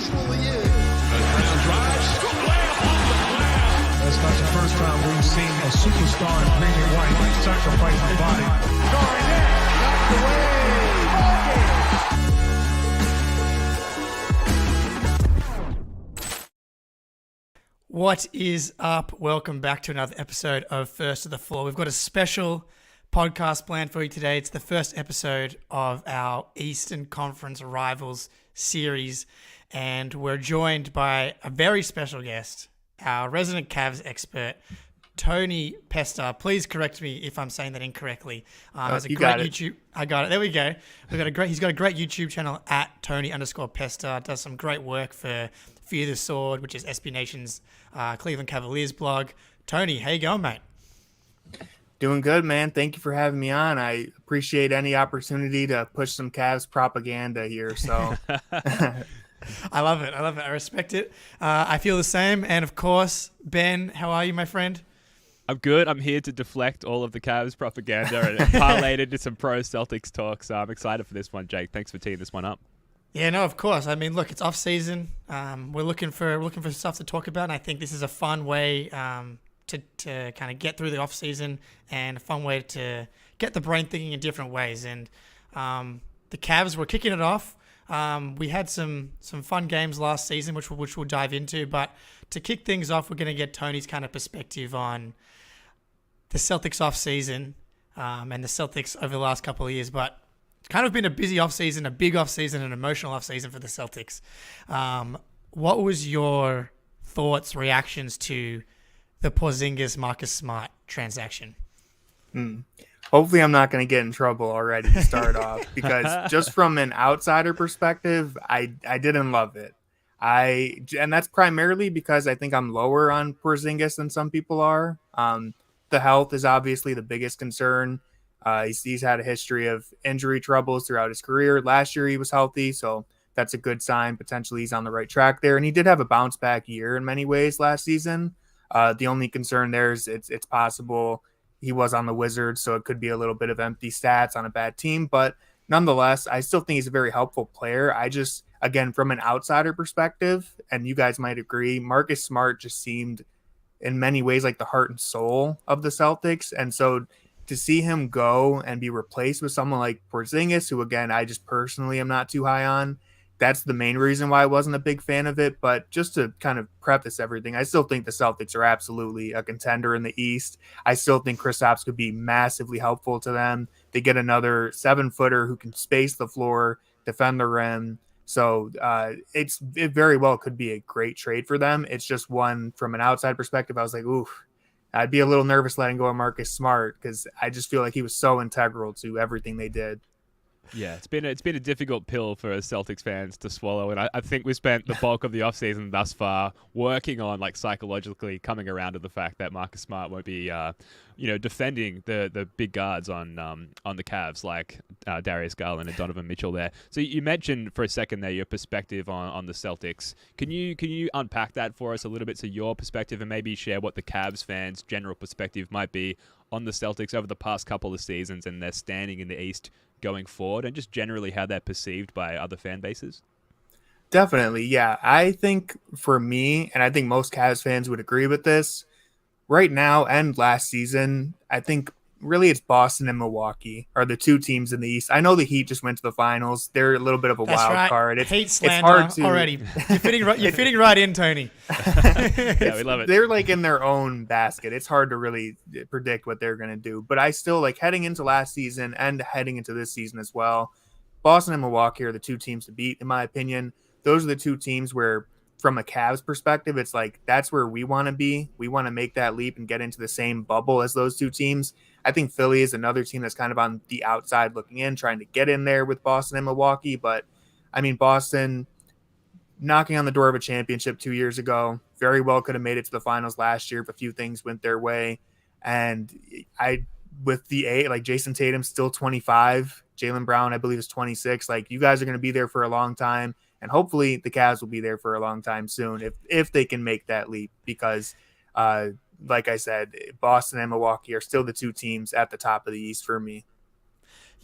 usually is. Brown drives. That's not the first time we've seen a superstar in green and white sacrifice his body. Garnett knocked away. What is up? Welcome back to another episode of First to the Floor. We've got a special podcast planned for you today. It's the first episode of our Eastern Conference Rivals series, and we're joined by a very special guest, our resident Cavs expert, Tony Pesta. Please correct me if I'm saying that incorrectly. Has a great YouTube. I got it. There we go. He's got a great YouTube channel at Tony_Pesta. Does some great work for Fear the Sword, which is SB Nation's Cleveland Cavaliers blog. Tony, how you going, mate? Doing good, man. Thank you for having me on. I appreciate any opportunity to push some Cavs propaganda here. So I love it. I respect it. I feel the same. And of course, Ben, how are you, my friend? I'm good. I'm here to deflect all of the Cavs propaganda and parlay it into some pro Celtics talk. So I'm excited for this one, Jake. Thanks for teeing this one up. Yeah, no, of course. I mean, look, it's off season. We're looking for stuff to talk about, and I think this is a fun way to kind of get through the off season and a fun way to get the brain thinking in different ways. And the Cavs were kicking it off. We had some fun games last season, which we'll dive into. But to kick things off, we're going to get Tony's kind of perspective on the Celtics off season and the Celtics over the last couple of years. But it's kind of been a busy offseason, a big offseason, an emotional offseason for the Celtics. What was your thoughts, reactions to the Porzingis Marcus Smart transaction? Hopefully I'm not going to get in trouble already to start off, because just from an outsider perspective, I didn't love it. And that's primarily because I think I'm lower on Porzingis than some people are. The health is obviously the biggest concern. He's had a history of injury troubles throughout his career. Last year he was healthy, so that's a good sign. Potentially he's on the right track there. And he did have a bounce back year in many ways last season. The only concern there is it's possible he was on the Wizards, so it could be a little bit of empty stats on a bad team. But nonetheless, I still think he's a very helpful player. I just, again, from an outsider perspective, and you guys might agree, Marcus Smart just seemed in many ways like the heart and soul of the Celtics. And so to see him go and be replaced with someone like Porzingis, who, again, I just personally am not too high on, that's the main reason why I wasn't a big fan of it. But just to kind of preface everything, I still think the Celtics are absolutely a contender in the East. I still think Kristaps could be massively helpful to them. They get another 7-footer who can space the floor, defend the rim. So it very well could be a great trade for them. It's just one from an outside perspective. I was like, ooh, I'd be a little nervous letting go of Marcus Smart, because I just feel like he was so integral to everything they did. Yeah, it's been a difficult pill for Celtics fans to swallow, and I think we spent the bulk of the offseason thus far working on, like, psychologically coming around to the fact that Marcus Smart won't be defending the big guards on the Cavs, like Darius Garland and Donovan Mitchell there. So you mentioned for a second there your perspective on the Celtics. Can you unpack that for us a little bit, so your perspective, and maybe share what the Cavs fans' general perspective might be on the Celtics over the past couple of seasons and their standing in the East going forward, and just generally how they're perceived by other fan bases? Definitely, yeah. I think for me, and I think most Cavs fans would agree with this, right now and last season, I think really it's Boston and Milwaukee are the two teams in the East. I know the Heat just went to the finals. They're a little bit of a wild card. Heat slander hard to already. You're fitting right in, Tony. Yeah, we love it. They're like in their own basket. It's hard to really predict what they're going to do. But I still, like, heading into last season and heading into this season as well, Boston and Milwaukee are the two teams to beat, in my opinion. Those are the two teams where, from a Cavs perspective, it's like that's where we want to be. We want to make that leap and get into the same bubble as those two teams. I think Philly is another team that's kind of on the outside looking in, trying to get in there with Boston and Milwaukee. But, I mean, Boston knocking on the door of a championship 2 years ago, very well could have made it to the finals last year if a few things went their way. And with the eight, like Jason Tatum's still 25, Jaylen Brown, I believe, is 26. Like, you guys are going to be there for a long time. And hopefully the Cavs will be there for a long time soon if they can make that leap, because like I said, Boston and Milwaukee are still the two teams at the top of the East for me.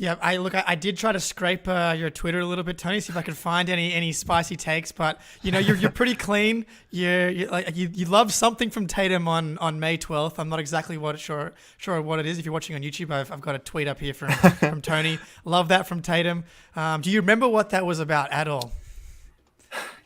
Yeah, I did try to scrape your Twitter a little bit, Tony, see if I could find any spicy takes. But you're pretty clean. You love something from Tatum on May 12th. I'm not exactly sure what it is. If you're watching on YouTube, I've got a tweet up here from Tony. Love that from Tatum. Do you remember what that was about at all?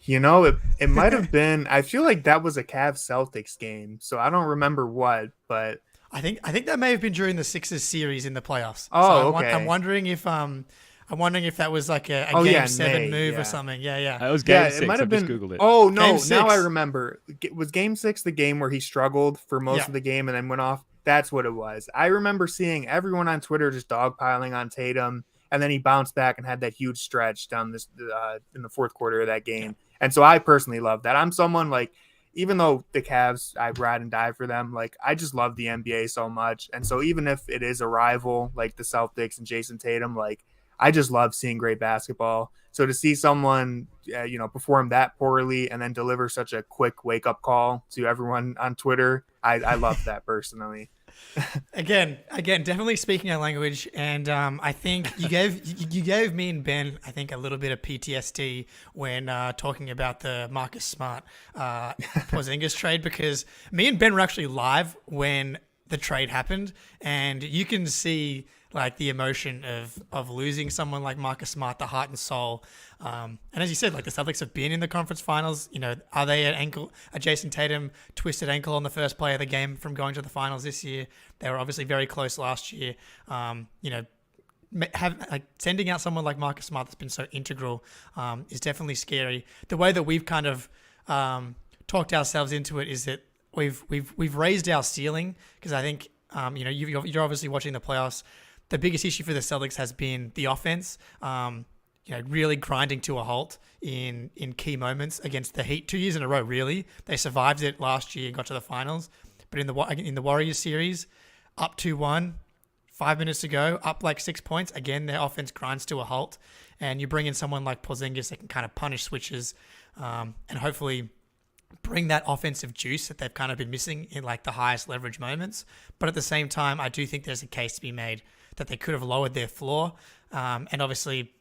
It might have been. I feel like that was a Cavs Celtics game, so I don't remember what, but. I think that may have been during the Sixers series in the playoffs. Oh, so okay. I'm wondering if that was like a Game 7 move or something. Yeah. It was Game 6. It might have been. Just Googled it. Oh no! Game 6. Now I remember. Was Game 6 the game where he struggled for most of the game and then went off? That's what it was. I remember seeing everyone on Twitter just dogpiling on Tatum, and then he bounced back and had that huge stretch down this in the fourth quarter of that game. Yeah. And so I personally love that. I'm someone like. Even though the Cavs, I ride and die for them, like I just love the NBA so much. And so even if it is a rival like the Celtics and Jason Tatum, like I just love seeing great basketball. So to see someone, perform that poorly and then deliver such a quick wake up call to everyone on Twitter, I love that personally. Again, definitely speaking our language, and I think you gave me and Ben, I think, a little bit of PTSD when talking about the Marcus Smart Porzingis trade, because me and Ben were actually live when the trade happened, and you can see like the emotion of losing someone like Marcus Smart, the heart and soul. And as you said, like the Celtics have been in the conference finals. Are they a Jason Tatum twisted ankle on the first play of the game from going to the finals this year? They were obviously very close last year. Sending out someone like Marcus Smart that's been so integral is definitely scary. The way that we've kind of talked ourselves into it is that we've raised our ceiling, because I think you're obviously watching the playoffs. The biggest issue for the Celtics has been the offense, really grinding to a halt in key moments against the Heat 2 years in a row. Really, they survived it last year and got to the finals, but in the Warriors series, up 2-1, 5 minutes to go, up like 6 points. Again, their offense grinds to a halt, and you bring in someone like Porzingis that can kind of punish switches, and hopefully bring that offensive juice that they've kind of been missing in like the highest leverage moments. But at the same time, I do think there's a case to be made that they could have lowered their floor. And obviously,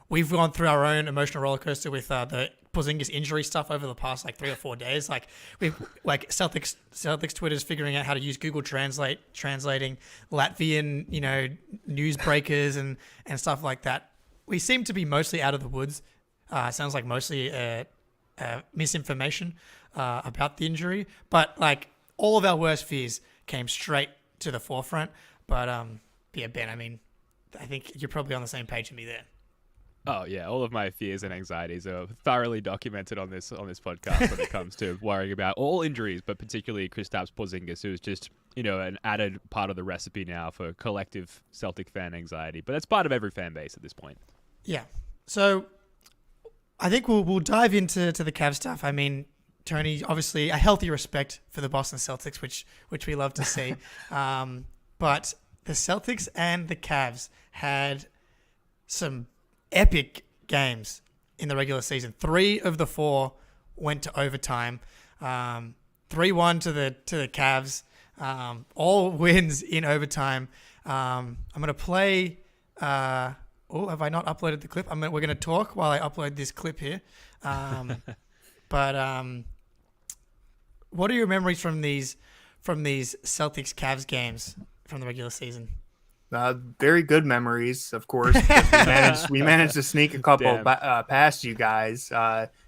we've gone through our own emotional roller coaster with the Porzingis injury stuff over the past like 3 or 4 days. Like Celtics Twitter's figuring out how to use Google translating Latvian, news breakers and stuff like that. We seem to be mostly out of the woods. Sounds like mostly misinformation about the injury, but like all of our worst fears came straight to the forefront. But yeah, Ben, I mean, I think you're probably on the same page with me there. Oh yeah, all of my fears and anxieties are thoroughly documented on this podcast when it comes to worrying about all injuries, but particularly Kristaps Porzingis, who's just an added part of the recipe now for collective Celtic fan anxiety. But that's part of every fan base at this point. Yeah. So I think we'll dive into the Cavs stuff. I mean, Tony, obviously a healthy respect for the Boston Celtics, which we love to see. But the Celtics and the Cavs had some epic games in the regular season. 3 of the 4 went to overtime. 3-1 to the Cavs. All wins in overtime. I'm going to play... have I not uploaded the clip? We're going to talk while I upload this clip here. But what are your memories from these Celtics Cavs games from the regular season? Very good memories, of course. We managed to sneak a couple past you guys,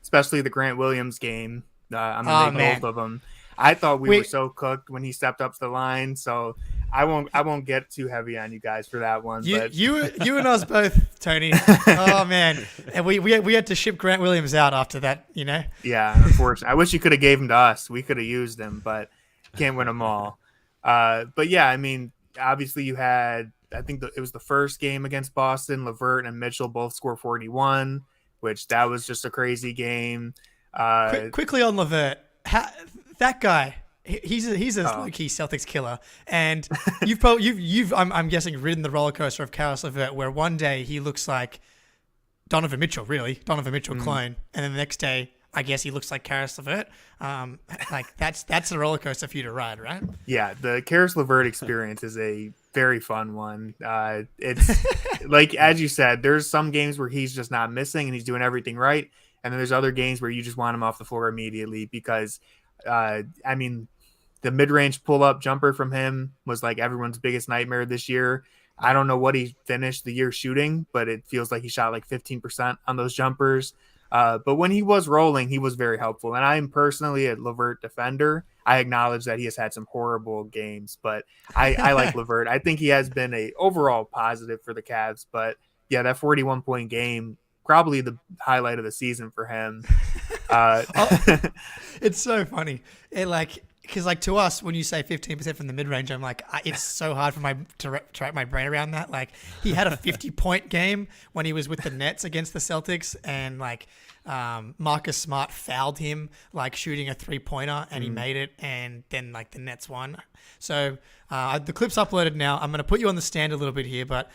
especially the Grant Williams game. I'm gonna make both of them. I thought we were so cooked when he stepped up to the line, so I won't get too heavy on you guys for that one. You and us both, Tony. Oh man, and we had to ship Grant Williams out after that. Yeah, unfortunately, I wish you could have gave him to us. We could have used him, but can't win them all. But yeah, I mean, obviously you had. I think it was the first game against Boston. LeVert and Mitchell both scored 41, which that was just a crazy game. Quickly on LeVert, that guy, he's a low-key Celtics killer, and you've I'm guessing ridden the roller coaster of Karis LeVert, where one day he looks like Donovan Mitchell, clone, and then the next day I guess he looks like Karis LeVert. Like that's a roller coaster for you to ride, right? Yeah, the Karis LeVert experience is a very fun one. It's like, as you said, there's some games where he's just not missing and he's doing everything right. And then there's other games where you just want him off the floor immediately because, I mean, the mid-range pull-up jumper from him was like everyone's biggest nightmare this year. I don't know what he finished the year shooting, but it feels like he shot like 15% on those jumpers. But when he was rolling, he was very helpful. And I'm personally a LeVert defender. I acknowledge that he has had some horrible games, but I like LeVert. I think he has been a overall positive for the Cavs. But yeah, that 41-point game, probably the highlight of the season for him. It's so funny. Because like to us, when you say 15% from the mid range, I'm like, it's so hard for to wrap my brain around that. Like he had a 50-point game when he was with the Nets against the Celtics, and like Marcus Smart fouled him like shooting a 3-pointer, and he made it, and then like the Nets won. So the clip's uploaded now. I'm going to put you on the stand a little bit here, but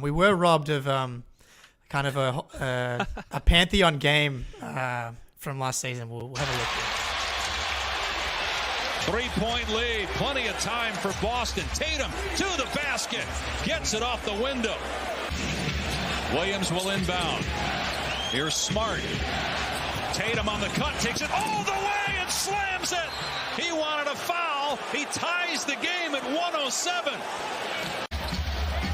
we were robbed of kind of a Pantheon game from last season. We'll have a look here. 3-point lead. Plenty of time for Boston. Tatum to the basket. Gets it off the window. Williams will inbound. Here's Smart. Tatum on the cut. Takes it all the way and slams it. He wanted a foul. He ties the game at 107.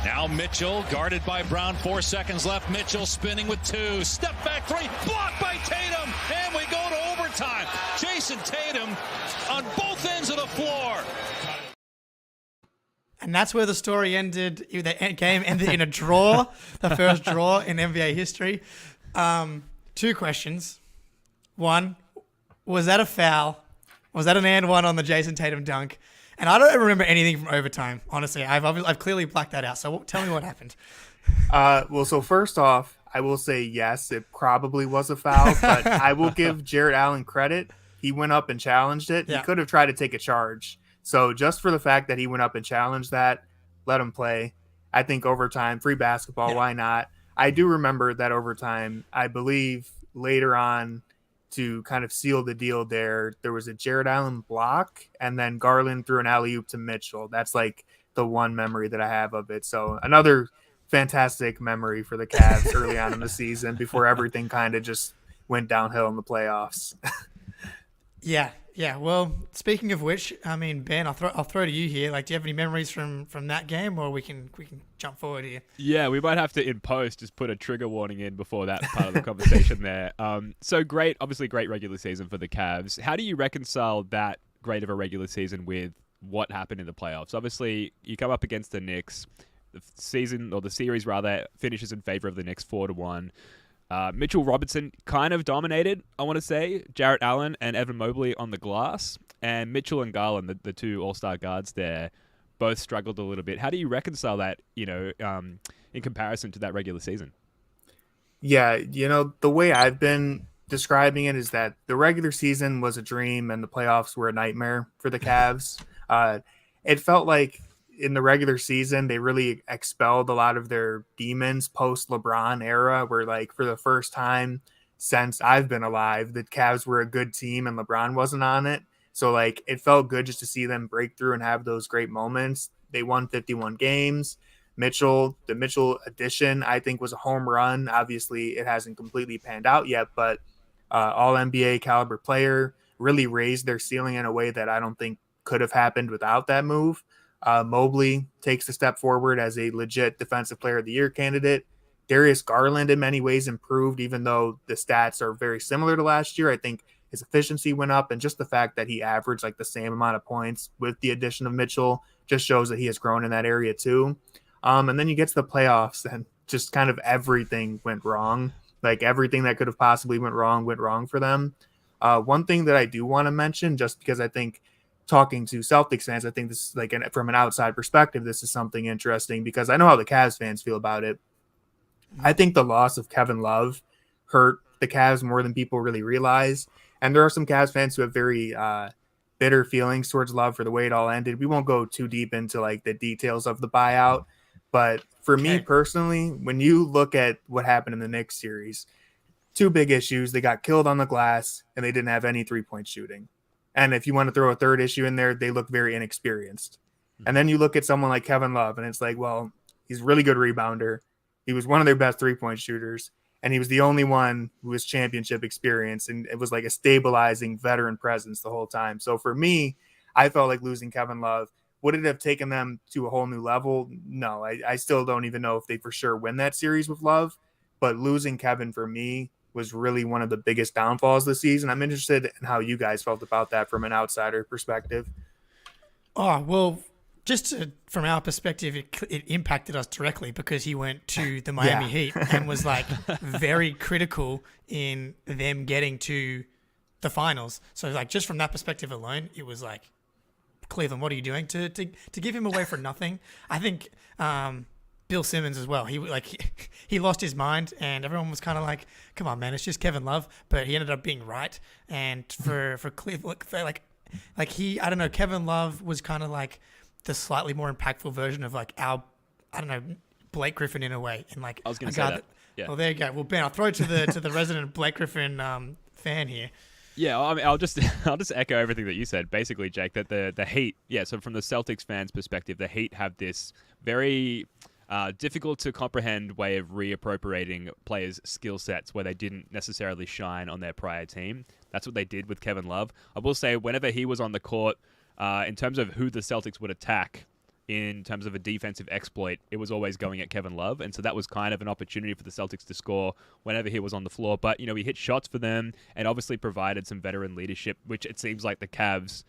Now Mitchell guarded by Brown. 4 seconds left. Mitchell spinning with 2. Step back 3. Blocked by Tatum. And we go to overtime. Jason Tatum on both ends of the floor. And that's where the story ended. The game ended in a draw, the first draw in NBA history. 2 questions. 1, was that a foul? Was that an and one on the Jason Tatum dunk? And I don't remember anything from overtime, honestly. I've clearly blacked that out. So tell me what happened. Well, so first off, I will say yes, it probably was a foul, but I will give Jarrett Allen credit. He went up and challenged it. Yeah. He could have tried to take a charge. So just for the fact that he went up and challenged that, let him play. I think overtime, free basketball, why not? I do remember that overtime. I believe later on, to kind of seal the deal there was a Jarrett Allen block, and then Garland threw an alley-oop to Mitchell. That's like the one memory that I have of it. So another fantastic memory for the Cavs early on in the season before everything kind of just went downhill in the playoffs. Yeah. Well, speaking of which, I mean, Ben, I'll throw to you here. Like, do you have any memories from that game, or we can jump forward here? Yeah, we might have to in post just put a trigger warning in before that part of the conversation there. So great, obviously great regular season for the Cavs. How do you reconcile that great of a regular season with what happened in the playoffs? Obviously, you come up against the Knicks. The season, or the series rather, finishes in favor of the Knicks 4-1. Mitchell Robinson kind of dominated, I want to say. Jarrett Allen and Evan Mobley on the glass. And Mitchell and Garland, the 2 all-star guards there, both struggled a little bit. How do you reconcile that, in comparison to that regular season? Yeah, the way I've been describing it is that the regular season was a dream and the playoffs were a nightmare for the Cavs. It felt like in the regular season, they really expelled a lot of their demons post LeBron era, where like for the first time since I've been alive, the Cavs were a good team and LeBron wasn't on it. So like it felt good just to see them break through and have those great moments. They won 51 games. The Mitchell addition, I think, was a home run. Obviously, it hasn't completely panned out yet, but all NBA caliber player, really raised their ceiling in a way that I don't think could have happened without that move. Mobley takes a step forward as a legit defensive player of the year candidate. Darius Garland in many ways improved, even though the stats are very similar to last year. I think his efficiency went up, and just the fact that he averaged like the same amount of points with the addition of Mitchell just shows that he has grown in that area too. And then you get to the playoffs and just kind of everything went wrong. Like everything that could have possibly went wrong for them. One thing that I do want to mention, just because I think talking to Celtics fans, I think this is like from an outside perspective, this is something interesting because I know how the Cavs fans feel about it. I think the loss of Kevin Love hurt the Cavs more than people really realize. And there are some Cavs fans who have very bitter feelings towards Love for the way it all ended. We won't go too deep into like the details of the buyout. But for me personally, when you look at what happened in the Knicks series, two big issues. They got killed on the glass, and they didn't have any 3-point shooting. And if you want to throw a third issue in there, they look very inexperienced. And then you look at someone like Kevin Love, and it's like, well, he's a really good rebounder. He was one of their best 3-point shooters, and he was the only one who was championship experience, and it was like a stabilizing veteran presence the whole time. So for me, I felt like losing Kevin Love. Would it have taken them to a whole new level? No, I still don't even know if they for sure win that series with Love, but losing Kevin for me was really one of the biggest downfalls this season. I'm interested in how you guys felt about that from an outsider perspective. Oh, well, from our perspective, it impacted us directly because he went to the Miami Heat and was like very critical in them getting to the finals. So like just from that perspective alone, it was like, Cleveland, what are you doing to give him away for nothing? I think Bill Simmons as well. He lost his mind, and everyone was kind of like, "Come on, man, it's just Kevin Love." But he ended up being right. And for Cleveland, I don't know. Kevin Love was kind of like the slightly more impactful version of like Blake Griffin in a way. And like I was going to say that. Yeah. Well, there you go. Well, Ben, I'll throw it to the resident Blake Griffin fan here. Yeah, I mean, I'll just echo everything that you said. Basically, Jake, that the Heat, so from the Celtics fans' perspective, the Heat have this very difficult to comprehend way of reappropriating players' skill sets where they didn't necessarily shine on their prior team. That's what they did with Kevin Love. I will say, whenever he was on the court, in terms of who the Celtics would attack, in terms of a defensive exploit, it was always going at Kevin Love. And so that was kind of an opportunity for the Celtics to score whenever he was on the floor. But, he hit shots for them and obviously provided some veteran leadership, which it seems like the Cavs,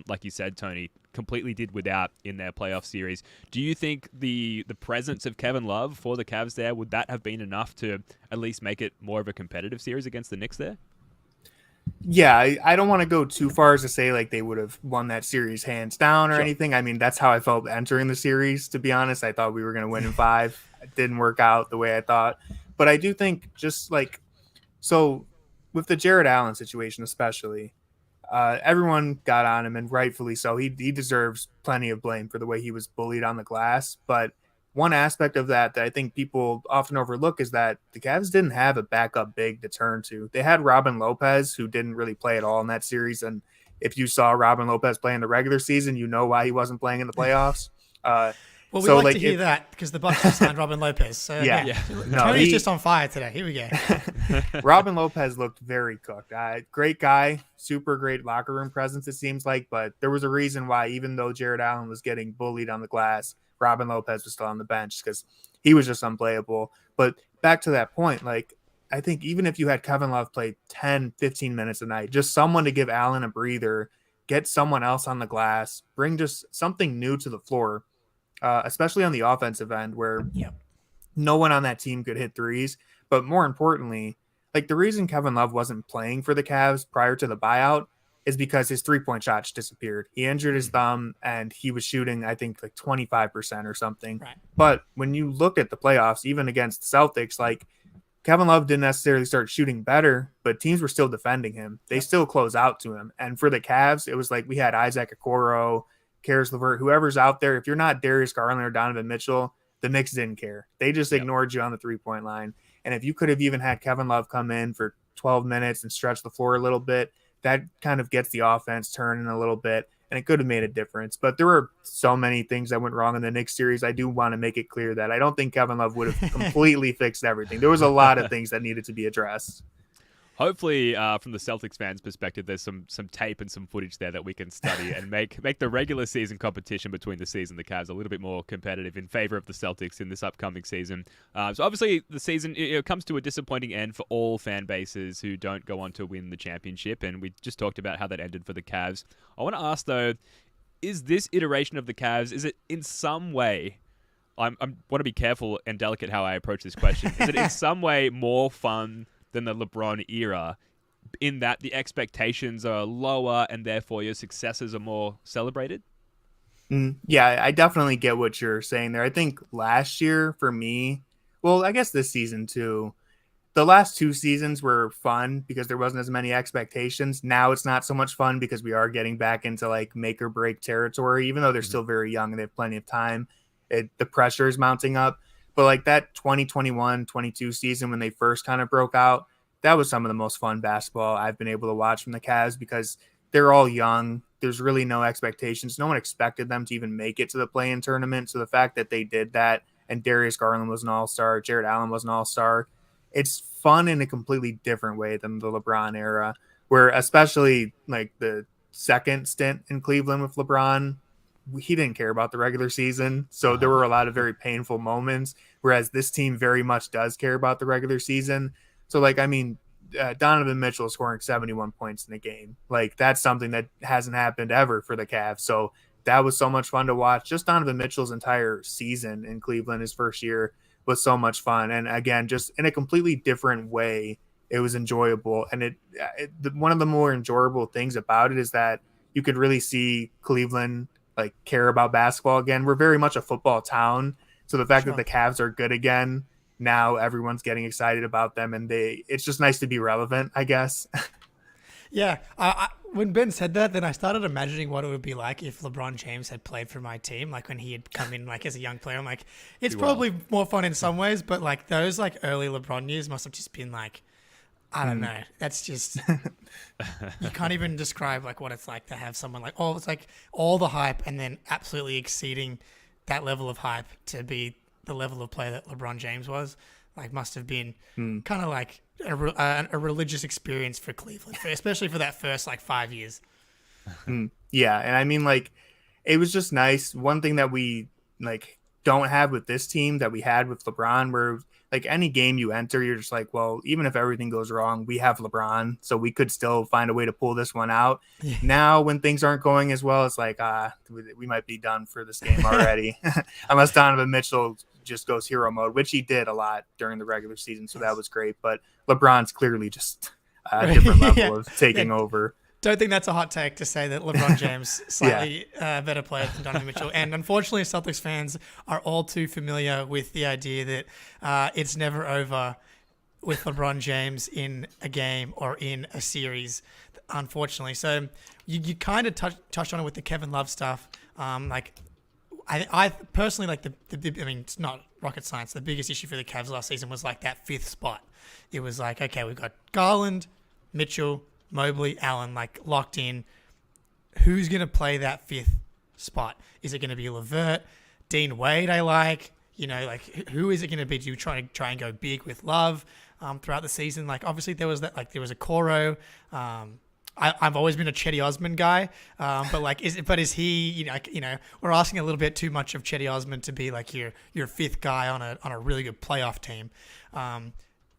like you said, Tony, completely did without in their playoff series. Do you think the presence of Kevin Love for the Cavs there, would that have been enough to at least make it more of a competitive series against the Knicks there? Yeah, I don't want to go too far as to say like they would have won that series hands down or anything. I mean, that's how I felt entering the series, to be honest. I thought we were going to win in 5. It didn't work out the way I thought. But I do think so with the Jared Allen situation especially, everyone got on him, and rightfully so. He deserves plenty of blame for the way he was bullied on the glass. But one aspect of that I think people often overlook is that the Cavs didn't have a backup big to turn to. They had Robin Lopez, who didn't really play at all in that series. And if you saw Robin Lopez play in the regular season, you know why he wasn't playing in the playoffs. Well, we like to hear that because the Bucks have signed Robin Lopez. So yeah. Tony's just on fire today. Here we go. Robin Lopez looked very cooked. Great guy, super great locker room presence, it seems like. But there was a reason why, even though Jared Allen was getting bullied on the glass, Robin Lopez was still on the bench because he was just unplayable. But back to that point, I think even if you had Kevin Love play 10, 15 minutes a night, just someone to give Allen a breather, get someone else on the glass, bring just something new to the floor, especially on the offensive end where no one on that team could hit threes. But more importantly, the reason Kevin Love wasn't playing for the Cavs prior to the buyout is because his 3-point shot just disappeared. He injured his thumb, and he was shooting, I think, 25% or something. Right. But when you look at the playoffs, even against the Celtics, Kevin Love didn't necessarily start shooting better, but teams were still defending him. They still close out to him. And for the Cavs, it was we had Isaac Okoro, Karis LeVert, whoever's out there. If you're not Darius Garland or Donovan Mitchell, the Knicks didn't care. They just ignored you on the 3-point line. And if you could have even had Kevin Love come in for 12 minutes and stretch the floor a little bit, that kind of gets the offense turning a little bit, and it could have made a difference. But there were so many things that went wrong in the Knicks series. I do want to make it clear that I don't think Kevin Love would have completely fixed everything. There was a lot of things that needed to be addressed. Hopefully, from the Celtics fans' perspective, there's some tape and some footage there that we can study and make the regular season competition between the C's and the Cavs a little bit more competitive in favor of the Celtics in this upcoming season. So obviously, the season comes to a disappointing end for all fan bases who don't go on to win the championship, and we just talked about how that ended for the Cavs. I want to ask, though, is this iteration of the Cavs, is it in some way... I want to be careful and delicate how I approach this question. Is it in some way more fun than the LeBron era, in that the expectations are lower and therefore your successes are more celebrated? Yeah, I definitely get what you're saying there. I think last year for me, well, I guess this season too, the last 2 seasons were fun because there wasn't as many expectations. Now it's not so much fun because we are getting back into make or break territory, even though they're still very young and they have plenty of time. The pressure is mounting up. But that 2021-22 season when they first kind of broke out, that was some of the most fun basketball I've been able to watch from the Cavs because they're all young. There's really no expectations. No one expected them to even make it to the play-in tournament. So the fact that they did that, and Darius Garland was an all-star, Jared Allen was an all-star, it's fun in a completely different way than the LeBron era, where especially like the second stint in Cleveland with LeBron, he didn't care about the regular season. So there were a lot of very painful moments, whereas this team very much does care about the regular season. So, like, I mean, Donovan Mitchell scoring 71 points in a game. Like, that's something that hasn't happened ever for the Cavs. So that was so much fun to watch. Just Donovan Mitchell's entire season in Cleveland, his first year, was so much fun. And again, just in a completely different way, it was enjoyable. And one of the more enjoyable things about it is that you could really see Cleveland like care about basketball again. We're very much a football town. So the fact that the Cavs are good again, now everyone's getting excited about them, and it's just nice to be relevant, I guess. Yeah. When Ben said that, then I started imagining what it would be like if LeBron James had played for my team, like when he had come in like as a young player. I'm like, it's probably more fun in some ways, but like those like early LeBron years must have just been like, I don't know. That's just, you can't even describe like what it's like to have someone like, it's like all the hype and then absolutely exceeding that level of hype to be the level of play that LeBron James was. Like must have been kind of like a religious experience for Cleveland, especially for that first like 5 years. Yeah. And I mean, like, it was just nice. One thing that we like don't have with this team that we had with LeBron, where like any game you enter, you're just like, well, even if everything goes wrong, we have LeBron, so we could still find a way to pull this one out. Yeah. Now, when things aren't going as well, it's like, we might be done for this game already, unless Donovan Mitchell just goes hero mode, which he did a lot during the regular season, so that was great. But LeBron's clearly just a different level of taking over. Don't think that's a hot take to say that LeBron James slightly better player than Donovan Mitchell. And unfortunately, Celtics fans are all too familiar with the idea that it's never over with LeBron James in a game or in a series, unfortunately. So you kind of touched on it with the Kevin Love stuff. Like I personally like I mean, it's not rocket science. The biggest issue for the Cavs last season was like that fifth spot. It was like, okay, we've got Garland, Mitchell, Mobley, Allen, like locked in. Who's going to play that fifth spot? Is it going to be LeVert, Dean Wade? I like, like who is it going to be? Do you try and go big with Love throughout the season? Like obviously there was a Coro. I've always been a Chetty Osman guy, but is he? We're asking a little bit too much of Chetty Osman to be like your fifth guy on a really good playoff team.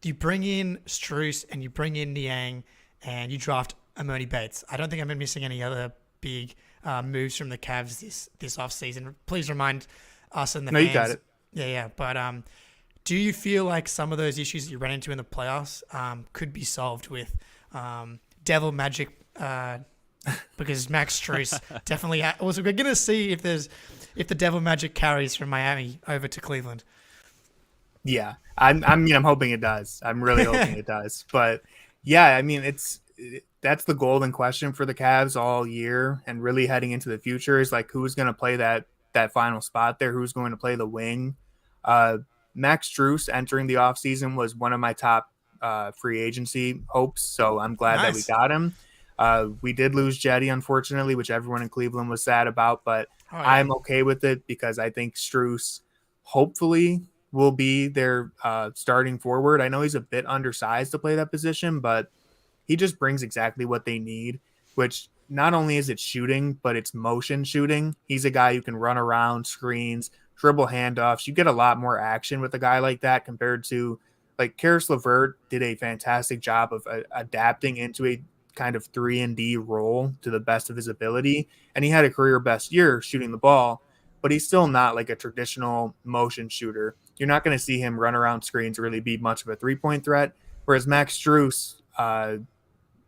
You bring in Strus and you bring in Niang. And you draft Amoni Bates. I don't think I've been missing any other big moves from the Cavs this offseason. Please remind us and the fans. You got it. Yeah. But do you feel like some of those issues that you ran into in the playoffs could be solved with Devil Magic? Because Max Strus definitely we're going to see if the Devil Magic carries from Miami over to Cleveland. Yeah, I'm hoping it does. I'm really hoping it does. But yeah, I mean, that's the golden question for the Cavs all year, and really heading into the future is like who's going to play that final spot there, who's going to play the wing. Max Strus entering the offseason was one of my top free agency hopes, so I'm glad that we got him. We did lose Jetty, unfortunately, which everyone in Cleveland was sad about, but I'm okay with it because I think Strus hopefully will be their starting forward. I know he's a bit undersized to play that position, but he just brings exactly what they need, which not only is it shooting, but it's motion shooting. He's a guy who can run around screens, dribble handoffs. You get a lot more action with a guy like that compared to like Karis LeVert did a fantastic job of adapting into a kind of 3-and-D role to the best of his ability. And he had a career best year shooting the ball, but he's still not like a traditional motion shooter. You're not going to see him run around screens or really be much of a 3-point threat. Whereas Max Strus,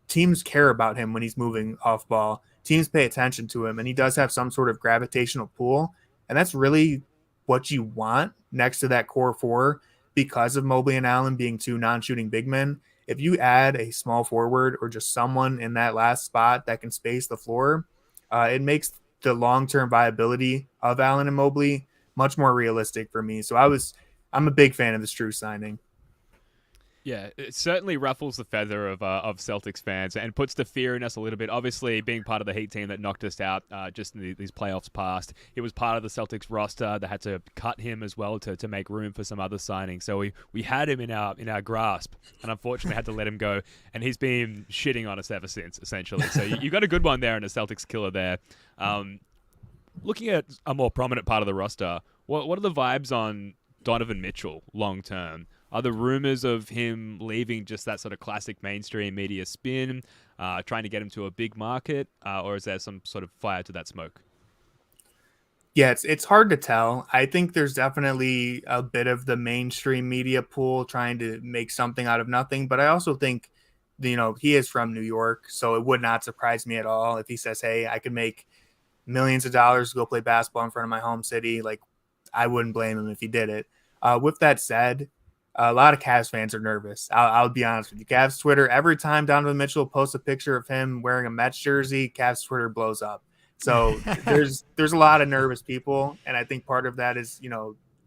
teams care about him when he's moving off ball. Teams pay attention to him, and he does have some sort of gravitational pull. And that's really what you want next to that core four because of Mobley and Allen being two non-shooting big men. If you add a small forward or just someone in that last spot that can space the floor, it makes the long-term viability of Allen and Mobley much more realistic for me. So I'm a big fan of the Strus signing. Yeah, it certainly ruffles the feather of Celtics fans and puts the fear in us a little bit. Obviously, being part of the Heat team that knocked us out just in these playoffs past, he was part of the Celtics roster. They had to cut him as well to make room for some other signings. So we had him in our grasp, and unfortunately had to let him go. And he's been shitting on us ever since, essentially. So you got a good one there and a Celtics killer there. Looking at a more prominent part of the roster, what are the vibes on Donovan Mitchell long term? Are the rumors of him leaving just that sort of classic mainstream media spin, trying to get him to a big market, or is there some sort of fire to that smoke? Yeah, it's hard to tell. I think there's definitely a bit of the mainstream media pool trying to make something out of nothing, but I also think, he is from New York, so it would not surprise me at all if he says, hey, I could make millions of dollars to go play basketball in front of my home city. Like, I wouldn't blame him if he did it. With that said, a lot of Cavs fans are nervous. I'll be honest with you. Cavs Twitter, every time Donovan Mitchell posts a picture of him wearing a Mets jersey, Cavs Twitter blows up. So there's a lot of nervous people, and I think part of that is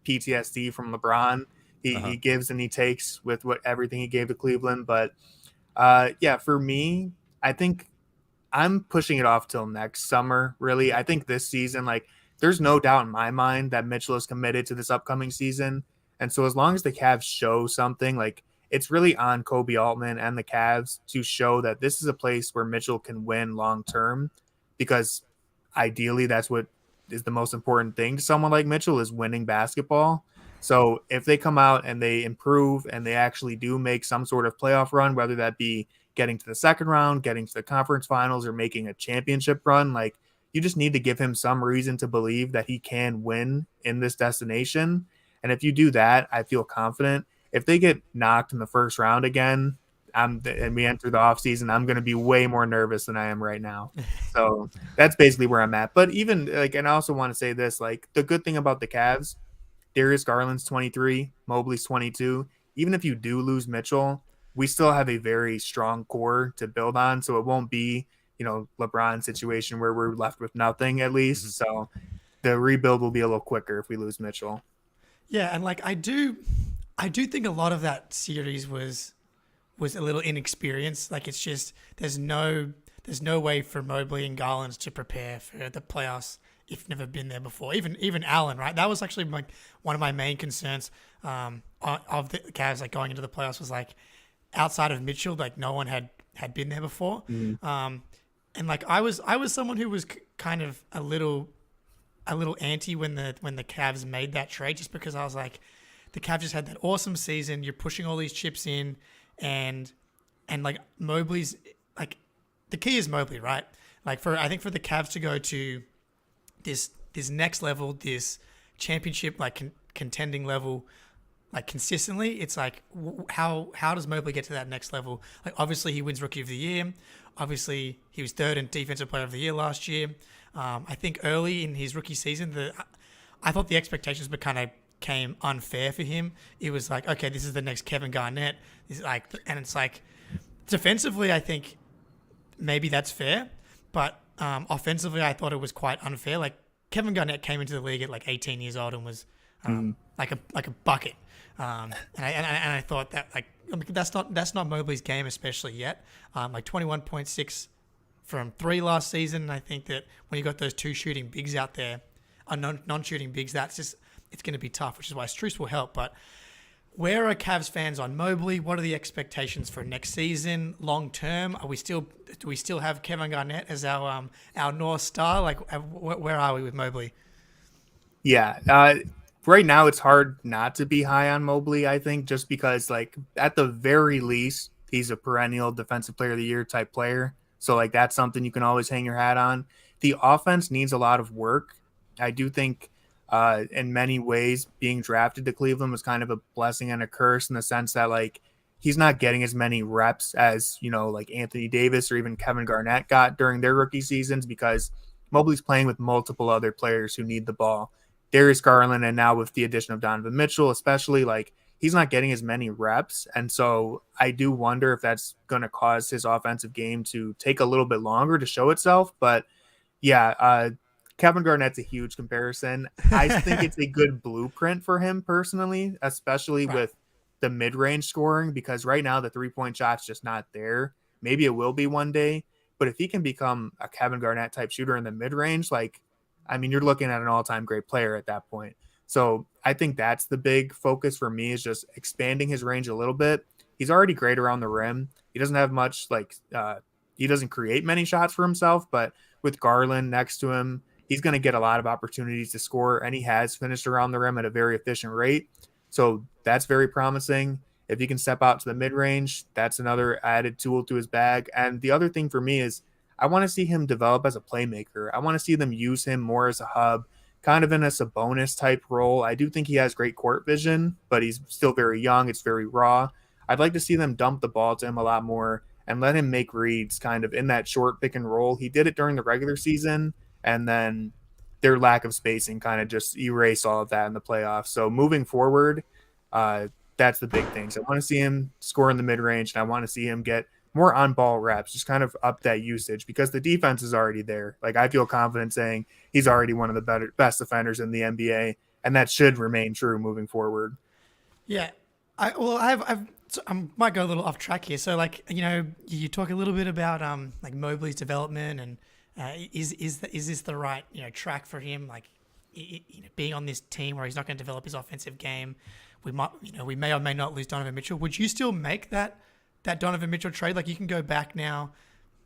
PTSD from LeBron. He gives and he takes with everything he gave to Cleveland. But for me, I think I'm pushing it off till next summer. Really, I think this season, there's no doubt in my mind that Mitchell is committed to this upcoming season. And so as long as the Cavs show something, it's really on Kobe Altman and the Cavs to show that this is a place where Mitchell can win long term, because ideally that's what is the most important thing to someone like Mitchell, is winning basketball. So if they come out and they improve and they actually do make some sort of playoff run, whether that be getting to the second round, getting to the conference finals, or making a championship run, you just need to give him some reason to believe that he can win in this destination. And if you do that, I feel confident. If they get knocked in the first round again, and we enter the offseason, I'm going to be way more nervous than I am right now. So that's basically where I'm at. But even and I also want to say this, the good thing about the Cavs, Darius Garland's 23, Mobley's 22. Even if you do lose Mitchell, we still have a very strong core to build on. So it won't be, LeBron's situation where we're left with nothing, at least. Mm-hmm. So the rebuild will be a little quicker if we lose Mitchell. Yeah, and I do think a lot of that series was a little inexperienced. It's just there's no way for Mobley and Garland to prepare for the playoffs if never been there before. Even Allen, right? That was actually one of my main concerns of the Cavs going into the playoffs was outside of Mitchell, no one had been there before. Mm-hmm. And I was someone who was kind of a little anti when the Cavs made that trade, just because I was the Cavs just had that awesome season. You're pushing all these chips in, and Mobley's the key is Mobley, right? I think for the Cavs to go to this next level, this championship contending level, consistently, it's how does Mobley get to that next level? Obviously he wins Rookie of the Year. Obviously he was third in Defensive Player of the Year last year. I think early in his rookie season, I thought the expectations became unfair for him. It was okay, this is the next Kevin Garnett. And it's defensively, I think maybe that's fair, but offensively, I thought it was quite unfair. Kevin Garnett came into the league at 18 years old and was like a bucket. And I thought that that's not Mobley's game, especially yet. 21.6 from 3 last season. And I think that when you got those two shooting bigs out there, non-shooting bigs, it's going to be tough, which is why Strus will help. But where are Cavs fans on Mobley? What are the expectations for next season, long term? Do we still have Kevin Garnett as our North Star? Where are we with Mobley? Yeah, right now it's hard not to be high on Mobley, I think, just because at the very least he's a perennial Defensive Player of the Year type player. So that's something you can always hang your hat on. The offense needs a lot of work. I do think in many ways being drafted to Cleveland was kind of a blessing and a curse, in the sense that he's not getting as many reps as Anthony Davis or even Kevin Garnett got during their rookie seasons, because Mobley's playing with multiple other players who need the ball. Darius Garland, and now with the addition of Donovan Mitchell, especially, he's not getting as many reps. And so I do wonder if that's going to cause his offensive game to take a little bit longer to show itself. But yeah, Kevin Garnett's a huge comparison. I think it's a good blueprint for him personally, especially with the mid-range scoring, because right now the three-point shot's just not there. Maybe it will be one day, but if he can become a Kevin Garnett type shooter in the mid-range, like, I mean, you're looking at an all-time great player at that point. So I think that's the big focus for me, is just expanding his range a little bit. He's already great around the rim. He doesn't have much, he doesn't create many shots for himself, but with Garland next to him, he's going to get a lot of opportunities to score, and he has finished around the rim at a very efficient rate. So that's very promising. If he can step out to the mid-range, that's another added tool to his bag. And the other thing for me is I want to see him develop as a playmaker. I want to see them use him more as a hub, kind of in a Sabonis type role. I do think he has great court vision, but he's still very young. It's very raw. I'd like to see them dump the ball to him a lot more and let him make reads kind of in that short pick and roll. He did it during the regular season, and then their lack of spacing kind of just erased all of that in the playoffs. So moving forward, that's the big thing. So I want to see him score in the mid-range, and I want to see him get more on-ball reps, just kind of up that usage, because the defense is already there. Like, I feel confident saying he's already one of the best defenders in the NBA, and that should remain true moving forward. Yeah. I might go a little off track here. So, like, you know, you talk a little bit about like Mobley's development, and is this the right, you know, track for him? Like, being on this team where he's not going to develop his offensive game, we may or may not lose Donovan Mitchell. Would you still make that Donovan Mitchell trade? Like, you can go back now,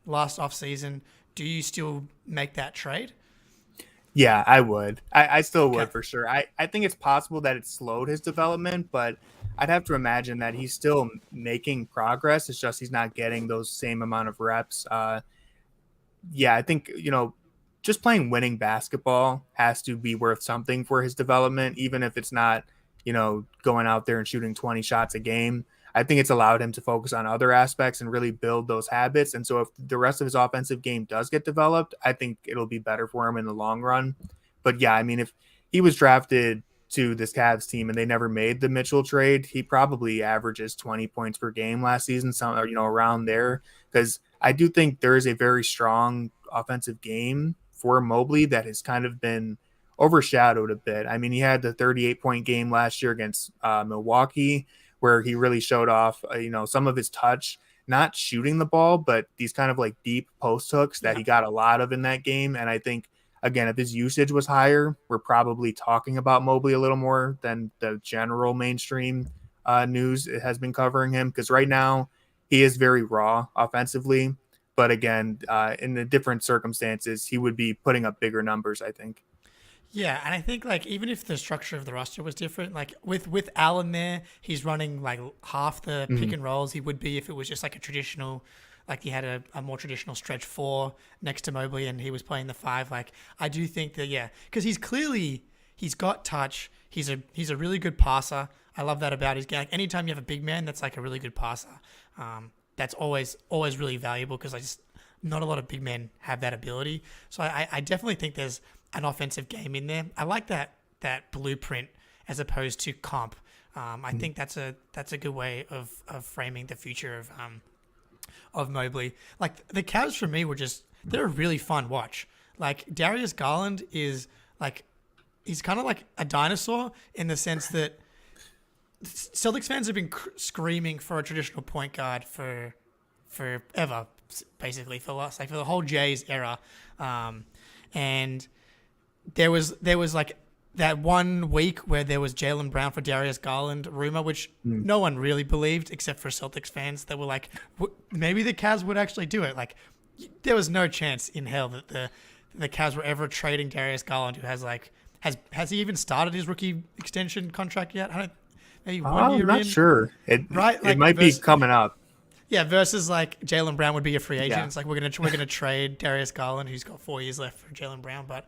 last offseason. Do you still make that trade? Yeah, I would. I still would, Okay. for sure. I think it's possible that it slowed his development, but I'd have to imagine that he's still making progress. It's just he's not getting those same amount of reps. Yeah, I think, you know, just playing winning basketball has to be worth something for his development, even if it's not, you know, going out there and shooting 20 shots a game. I think it's allowed him to focus on other aspects and really build those habits. And so if the rest of his offensive game does get developed, I think it'll be better for him in the long run. But yeah, I mean, if he was drafted to this Cavs team and they never made the Mitchell trade, he probably averages 20 points per game last season, some, you know, around there. Because I do think there is a very strong offensive game for Mobley that has kind of been overshadowed a bit. I mean, he had the 38-point game last year against Milwaukee, where he really showed off, you know, some of his touch, not shooting the ball, but these kind of like deep post hooks that he got a lot of in that game. And I think, again, if his usage was higher, we're probably talking about Mobley a little more than the general mainstream news has been covering him, because right now he is very raw offensively. But again, in the different circumstances, he would be putting up bigger numbers, I think. Yeah, and I think, like, even if the structure of the roster was different, like with Allen there, he's running like half the pick and rolls he would be if it was just like a traditional, like he had a more traditional stretch four next to Mobley and he was playing the five. Like, I do think that, yeah, because he's got touch. He's a really good passer. I love that about his game. Like, anytime you have a big man that's like a really good passer, that's always really valuable, because not a lot of big men have that ability. So I definitely think there's an offensive game in there. I like that blueprint as opposed to comp. I think that's a good way of framing the future of Mobley. Like, the Cavs for me they're a really fun watch. Like, Darius Garland is like, he's kind of like a dinosaur in the sense that Celtics fans have been screaming for a traditional point guard for forever, basically, for the whole Jays era. And there was like that 1 week where there was Jaylen Brown for Darius Garland rumor, which no one really believed except for Celtics fans that were like, maybe the Cavs would actually do it. Like, there was no chance in hell that the Cavs were ever trading Darius Garland, who has he even started his rookie extension contract yet? Maybe 1 year in. I'm not sure. It might be coming up. Yeah, versus like Jaylen Brown would be a free agent. Yeah. It's like we're gonna trade Darius Garland, who's got 4 years left, for Jaylen Brown. But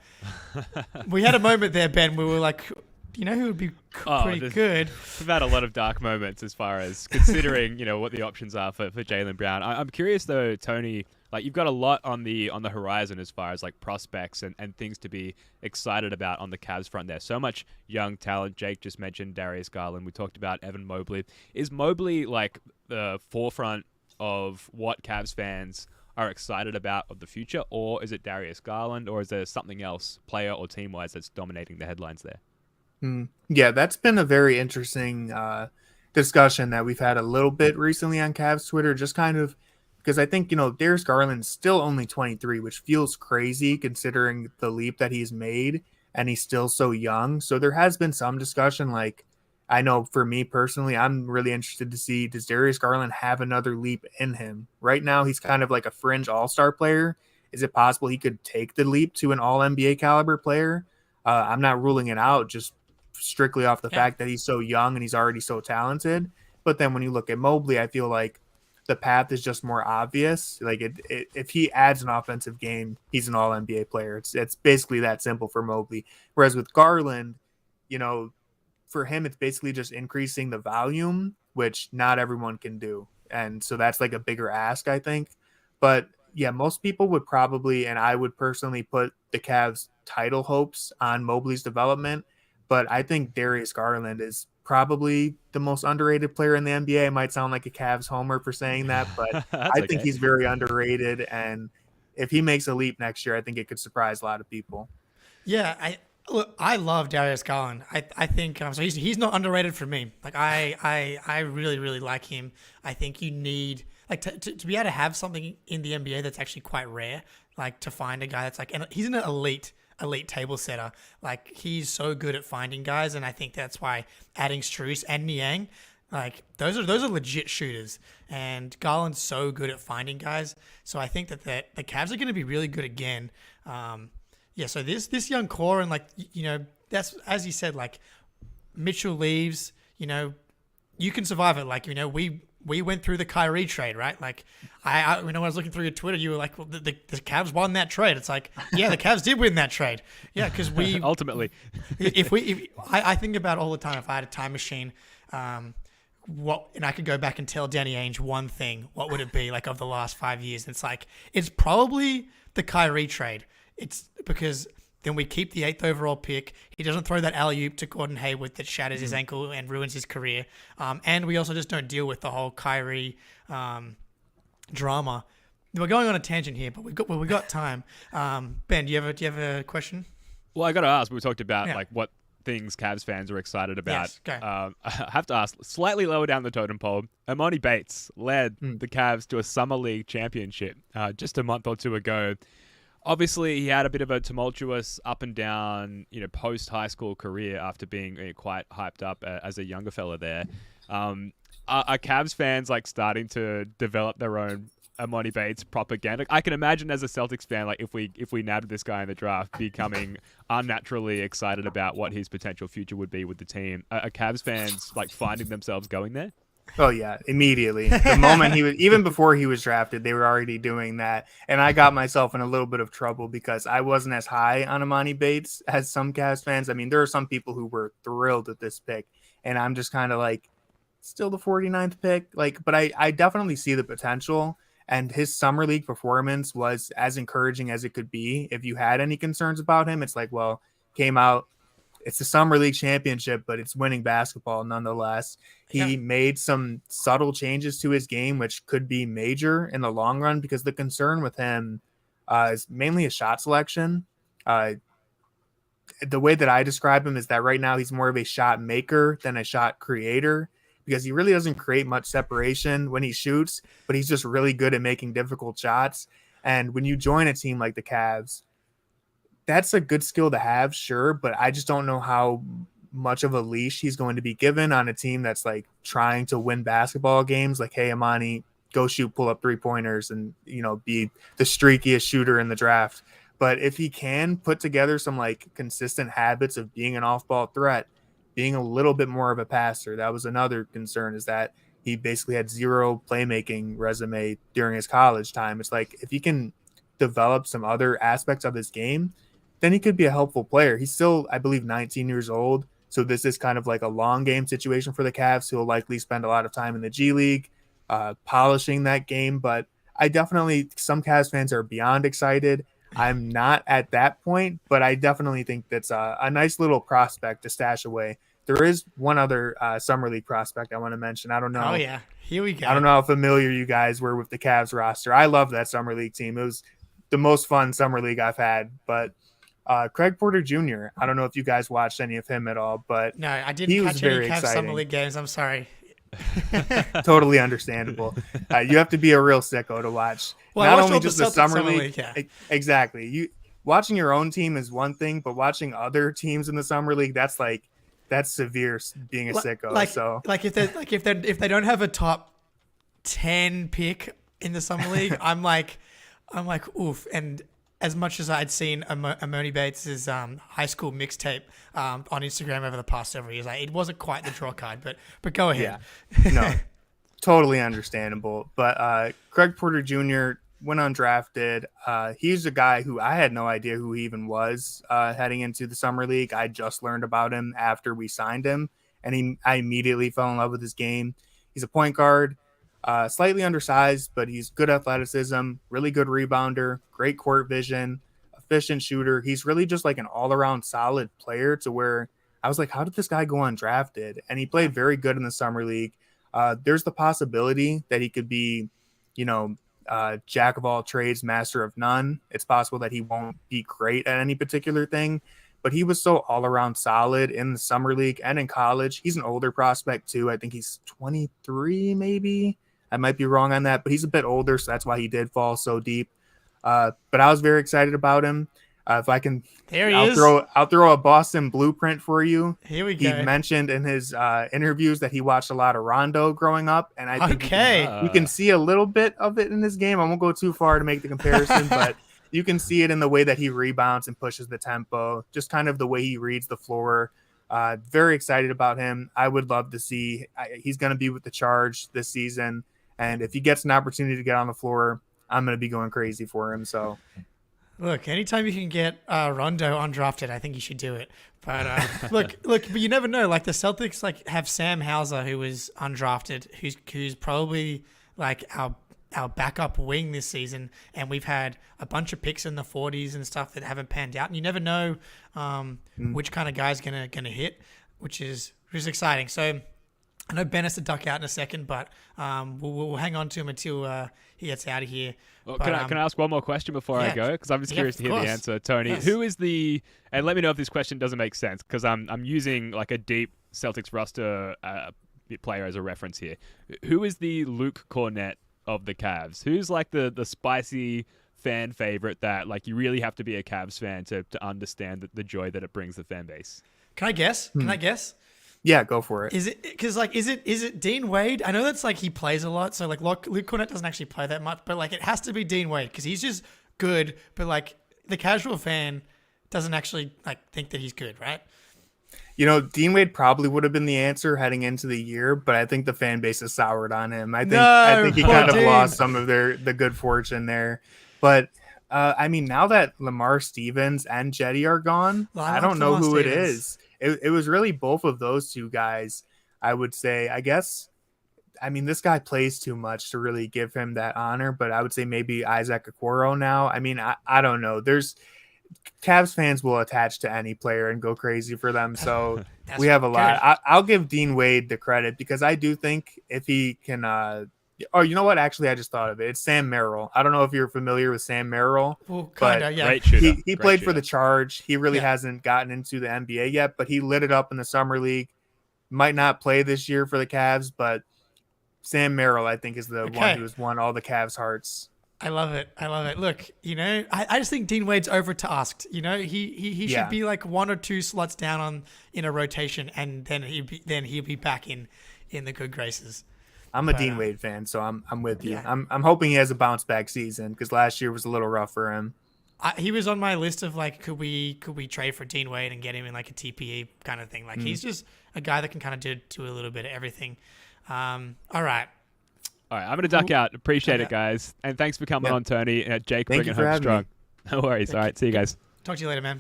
we had a moment there, Ben, where we were like, you know who would be pretty good? We've had a lot of dark moments as far as considering, you know, what the options are for Jaylen Brown. I'm curious though, Tony. Like, you've got a lot on the horizon as far as like prospects and things to be excited about on the Cavs front there. So much young talent. Jake just mentioned Darius Garland. We talked about Evan Mobley. Is Mobley like the forefront of what Cavs fans are excited about of the future, or is it Darius Garland, or is there something else, player or team-wise, that's dominating the headlines there? Yeah, that's been a very interesting discussion that we've had a little bit recently on Cavs Twitter, just kind of because I think, Darius Garland's still only 23, which feels crazy considering the leap that he's made, and he's still so young. So there has been some discussion. Like, I know for me personally, I'm really interested to see, does Darius Garland have another leap in him? Right now, he's kind of like a fringe all-star player. Is it possible he could take the leap to an all-NBA caliber player? I'm not ruling it out just strictly off the fact that he's so young and he's already so talented. But then when you look at Mobley, I feel like the path is just more obvious. Like if he adds an offensive game, he's an all NBA player. It's basically that simple for Mobley. Whereas with Garland, for him, it's basically just increasing the volume, which not everyone can do. And so that's like a bigger ask, I think. But yeah, most people would probably, and I would personally put the Cavs title hopes on Mobley's development. But I think Darius Garland is probably the most underrated player in the NBA. It might sound like a Cavs homer for saying that, but I think he's very underrated. And if he makes a leap next year, I think it could surprise a lot of people. Yeah, I love Darius Garland. I think so. He's not underrated for me. Like I really really like him. I think you need to be able to have something in the NBA that's actually quite rare. Like to find a guy that's like, and he's an elite table setter. Like he's so good at finding guys, and I think that's why adding Strus and Niang, like those are legit shooters, and Garland's so good at finding guys. So I think that the Cavs are going to be really good again. So this young core, and that's, as you said, like Mitchell leaves, you can survive it. Like we went through the Kyrie trade, right? Like, I when I was looking through your Twitter, you were like, well, the Cavs won that trade. It's like, yeah, the Cavs did win that trade. Yeah, because we ultimately, I think about all the time, if I had a time machine, and I could go back and tell Danny Ainge one thing, what would it be like of the last 5 years? And it's like, it's probably the Kyrie trade. It's because then we keep the 8th overall pick. He doesn't throw that alley-oop to Gordon Hayward that shatters his ankle and ruins his career. And we also just don't deal with the whole Kyrie drama. We're going on a tangent here, but we got time. Ben, do you have a question? Well, I got to ask. We talked about like what things Cavs fans are excited about. Yes, I have to ask, slightly lower down the totem pole, Emoni Bates led the Cavs to a Summer League championship just a month or two ago. Obviously, he had a bit of a tumultuous up and down, post-high school career after being quite hyped up as a younger fella there. Are Cavs fans like starting to develop their own Emoni Bates propaganda? I can imagine as a Celtics fan, like if we nabbed this guy in the draft, becoming unnaturally excited about what his potential future would be with the team. Are Cavs fans like finding themselves going there? Oh yeah, immediately. The moment even before he was drafted, they were already doing that. And I got myself in a little bit of trouble because I wasn't as high on Emoni Bates as some Cavs fans. I mean, there are some people who were thrilled at this pick, and I'm just kind of like, still the 49th pick. Like, but I definitely see the potential, and his summer league performance was as encouraging as it could be. If you had any concerns about him, it's like, well, came out. It's the Summer League championship, but it's winning basketball nonetheless. He made some subtle changes to his game, which could be major in the long run, because the concern with him is mainly a shot selection. The way that I describe him is that right now he's more of a shot maker than a shot creator, because he really doesn't create much separation when he shoots, but he's just really good at making difficult shots. And when you join a team like the Cavs, that's a good skill to have, sure, but I just don't know how much of a leash he's going to be given on a team that's like trying to win basketball games. Like, hey, Emoni, go shoot pull-up three-pointers and, be the streakiest shooter in the draft. But if he can put together some like consistent habits of being an off-ball threat, being a little bit more of a passer, that was another concern, is that he basically had zero playmaking resume during his college time. It's like, if he can develop some other aspects of his game, then he could be a helpful player. He's still, I believe, 19 years old. So this is kind of like a long game situation for the Cavs, who will likely spend a lot of time in the G League, polishing that game. But some Cavs fans are beyond excited. I'm not at that point, but I definitely think that's a nice little prospect to stash away. There is one other Summer League prospect I want to mention. I don't know. Oh, yeah. Here we go. I don't know how familiar you guys were with the Cavs roster. I love that Summer League team. It was the most fun Summer League I've had. But Craig Porter Jr., I don't know if you guys watched any of him at all, but no, I didn't catch any Cavs Summer League games. I'm sorry. Totally understandable. You have to be a real sicko to watch. Well, I Not watched only all the just the Celtics summer summer league. league, yeah. Exactly. Watching your own team is one thing, but watching other teams in the summer league, that's severe being a sicko. If they don't have a top 10 pick in the summer league, I'm like oof. And as much as I'd seen Amoni Bates' high school mixtape on Instagram over the past several years, it wasn't quite the draw card. But go ahead. Yeah. No, totally understandable. But Craig Porter Jr. went undrafted. He's a guy who I had no idea who he even was heading into the summer league. I just learned about him after we signed him, and I immediately fell in love with his game. He's a point guard. Slightly undersized, but he's good athleticism, really good rebounder, great court vision, efficient shooter. He's really just like an all-around solid player to where I was like, how did this guy go undrafted? And he played very good in the summer league. There's the possibility that he could be, jack of all trades, master of none. It's possible that he won't be great at any particular thing, but he was so all-around solid in the summer league and in college. He's an older prospect too. I think he's 23 maybe. I might be wrong on that, but he's a bit older, so that's why he did fall so deep. But I was very excited about him. If I can, I'll throw a Boston blueprint for you. Here we go. He mentioned in his interviews that he watched a lot of Rondo growing up, and I think you can see a little bit of it in this game. I won't go too far to make the comparison, but you can see it in the way that he rebounds and pushes the tempo, just kind of the way he reads the floor. Very excited about him. I would love to see he's going to be with the Charge this season. And if he gets an opportunity to get on the floor, I'm going to be going crazy for him. So, look, anytime you can get Rondo undrafted, I think you should do it. But but you never know. Like the Celtics, have Sam Hauser, who was undrafted, who's probably like our backup wing this season, and we've had a bunch of picks in the 40s and stuff that haven't panned out, and you never know which kind of guy's gonna hit, which is exciting. So. I know Ben has to duck out in a second, but we'll hang on to him until he gets out of here. Well, but, can I ask one more question before I go? Because I'm just curious to hear the answer, Tony. Yes. Who is and let me know if this question doesn't make sense, because I'm using like a deep Celtics roster player as a reference here. Who is the Luke Cornett of the Cavs? Who's like the spicy fan favorite that like you really have to be a Cavs fan to understand the joy that it brings the fan base? Can I guess? Can I guess? Yeah, go for it. Is it because is it Dean Wade? I know that's he plays a lot, so Luke Cornett doesn't actually play that much, but it has to be Dean Wade because he's just good. But the casual fan doesn't actually think that he's good, right? Dean Wade probably would have been the answer heading into the year, but I think the fan base has soured on him. I think he kind of lost some of the good fortune there. But now that Lamar Stevens and Jetty are gone, I don't know who it is. It was really both of those two guys, I would say. I guess, this guy plays too much to really give him that honor, but I would say maybe Isaac Okoro now. I don't know. Cavs fans will attach to any player and go crazy for them, so we have a lot. I'll give Dean Wade the credit because I do think if he can oh, you know what? Actually, I just thought of it. It's Sam Merrill. I don't know if you're familiar with Sam Merrill. Well, kind of, yeah. Great shooter. He played for the Charge. He really hasn't gotten into the NBA yet, but he lit it up in the summer league. Might not play this year for the Cavs, but Sam Merrill, I think, is the one who has won all the Cavs' hearts. I love it. Look, I just think Dean Wade's over-tasked. He should be one or two slots down in a rotation, and then he'll be back in the good graces. I'm a Dean Wade fan, so I'm with you. I'm hoping he has a bounce back season because last year was a little rough for him. He was on my list of could we trade for Dean Wade and get him in a TPE kind of thing. He's just a guy that can kind of do a little bit of everything. All right. I'm going to duck out. Appreciate it, guys. And thanks for coming on, Tony. Jake, bringing home strong. No worries. All right. See you guys. Talk to you later, man.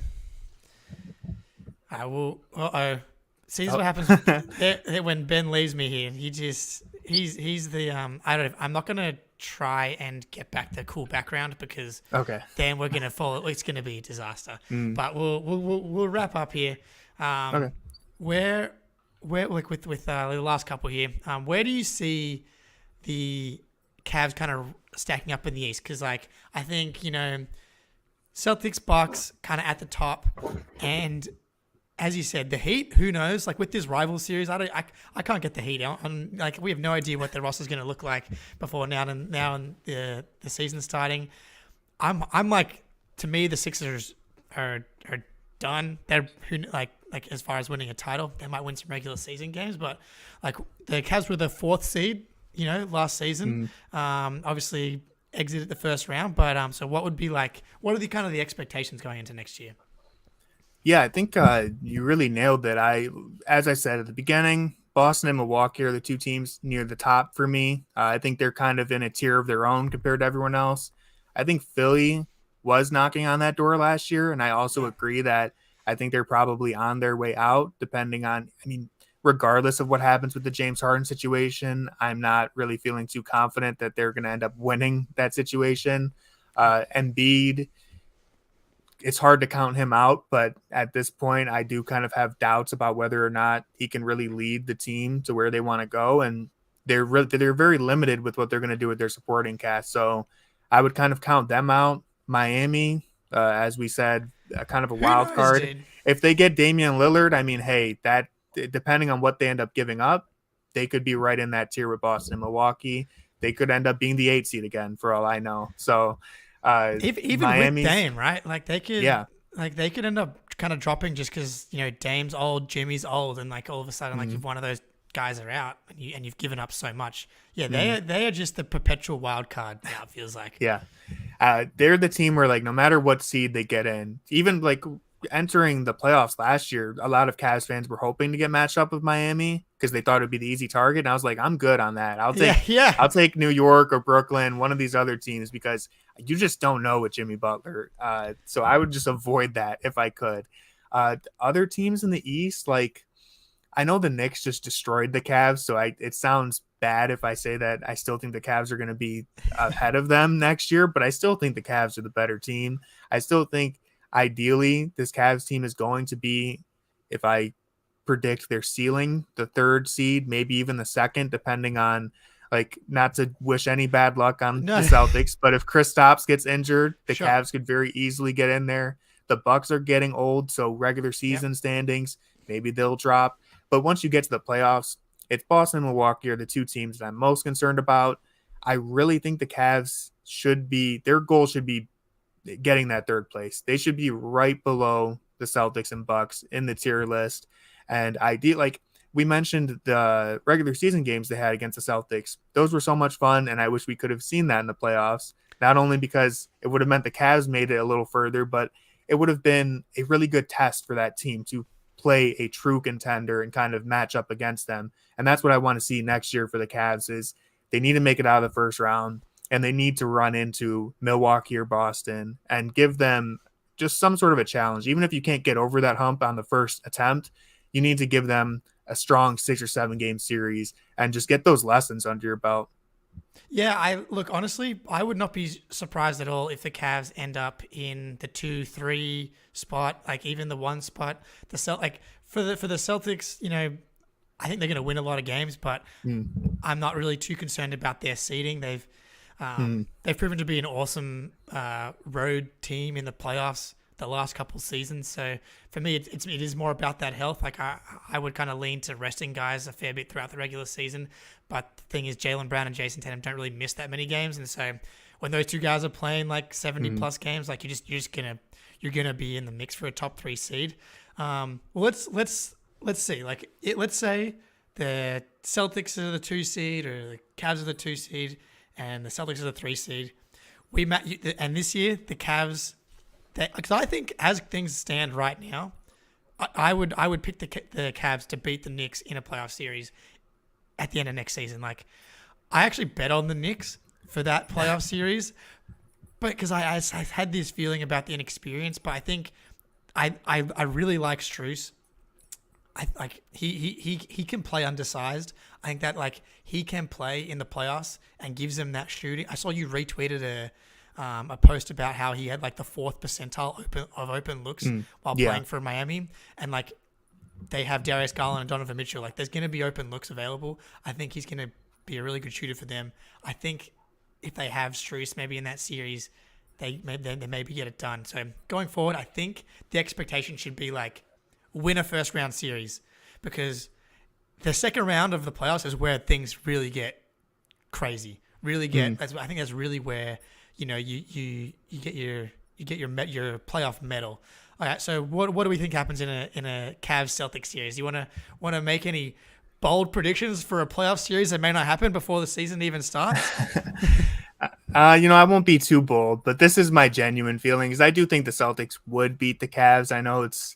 I will. See, this is what happens when Ben leaves me here. He's the I'm not gonna try and get back the cool background because then we're gonna fall. It's gonna be a disaster. But we'll wrap up here. Where with the last couple here. Where do you see the Cavs kind of stacking up in the East? Because I think Celtics, Bucks kind of at the top, and as you said, the Heat, who knows? Like with this rival series, I can't get the Heat out. And like we have no idea what the roster's going to look like before now and the season starting. I'm like, to me, the Sixers are done. They're like as far as winning a title, they might win some regular season games, but like the Cavs were the 4th seed, last season. Obviously exited the first round, but so what are the kind of the expectations going into next year? Yeah, I think you really nailed it. As I said at the beginning, Boston and Milwaukee are the 2 teams near the top for me. I think they're kind of in a tier of their own compared to everyone else. I think Philly was knocking on that door last year, and I also agree that I think they're probably on their way out, regardless of what happens with the James Harden situation. I'm not really feeling too confident that they're going to end up winning that situation. Embiid, it's hard to count him out, but at this point, I do kind of have doubts about whether or not he can really lead the team to where they want to go. And they're very limited with what they're going to do with their supporting cast. So I would kind of count them out. Miami, as we said, kind of a wild card. Dude? If they get Damian Lillard, hey, that depending on what they end up giving up, they could be right in that tier with Boston and Milwaukee. They could end up being the 8 seed again, for all I know. So. Even Miami's, with Dame, right? Like they could end up kind of dropping just because Dame's old, Jimmy's old, and like all of a sudden, like if one of those guys are out and you've given up so much, they are just the perpetual wild card now. It feels like they're the team where like no matter what seed they get in, even like entering the playoffs last year, a lot of Cavs fans were hoping to get matched up with Miami because they thought it'd be the easy target. And I was like, I'm good on that. I'll take New York or Brooklyn, one of these other teams, because you just don't know with Jimmy Butler. So I would just avoid that if I could. Other teams in the East, like I know the Knicks just destroyed the Cavs, so it sounds bad if I say that I still think the Cavs are going to be ahead of them next year, but I still think the Cavs are the better team. I still think ideally this Cavs team is going to be, if I predict their ceiling, the 3rd seed, maybe even the 2nd, depending on, like, not to wish any bad luck on the Celtics, but if Kristaps gets injured, the Cavs could very easily get in there. The Bucks are getting old, so regular season standings, maybe they'll drop. But once you get to the playoffs, it's Boston and Milwaukee are the 2 teams that I'm most concerned about. I really think the Cavs their goal should be getting that 3rd place. They should be right below the Celtics and Bucks in the tier list. And like we mentioned, the regular season games they had against the Celtics, those were so much fun. And I wish we could have seen that in the playoffs, not only because it would have meant the Cavs made it a little further, but it would have been a really good test for that team to play a true contender and kind of match up against them. And that's what I want to see next year for the Cavs is they need to make it out of the first round. And they need to run into Milwaukee or Boston and give them just some sort of a challenge. Even if you can't get over that hump on the first attempt, you need to give them a strong 6 or 7 game series and just get those lessons under your belt. Yeah, honestly, I would not be surprised at all if the Cavs end up in the 2-3 spot, like even the 1 spot. For the Celtics, I think they're going to win a lot of games, but I'm not really too concerned about their seeding. They've proven to be an awesome road team in the playoffs the last couple seasons. So for me, it is more about that health. Like I would kind of lean to resting guys a fair bit throughout the regular season. But the thing is, Jaylen Brown and Jason Tatum don't really miss that many games, and so when those 2 guys are playing like 70 plus games, like you're gonna be in the mix for a top 3 seed. Let's see. Let's say the Celtics are the 2 seed or the Cavs are the 2 seed. And the Celtics are the 3 seed. And this year the Cavs, because I think as things stand right now, I would pick the Cavs to beat the Knicks in a playoff series at the end of next season. Like I actually bet on the Knicks for that playoff series, but because I had this feeling about the inexperience. But I think I really like Strus. He can play undersized. I think that like he can play in the playoffs and gives them that shooting. I saw you retweeted a post about how he had like the 4th percentile open looks while playing for Miami, and like they have Darius Garland and Donovan Mitchell. Like there's going to be open looks available. I think he's going to be a really good shooter for them. I think if they have Strus maybe in that series, they maybe get it done. So going forward, I think the expectation should be like win a first round series, because the second round of the playoffs is where things really get crazy. Really get. I think that's really where you get your playoff medal. All right. So what do we think happens in a Cavs Celtics series? You want to make any bold predictions for a playoff series that may not happen before the season even starts? I won't be too bold, but this is my genuine feelings. I do think the Celtics would beat the Cavs. I know it's,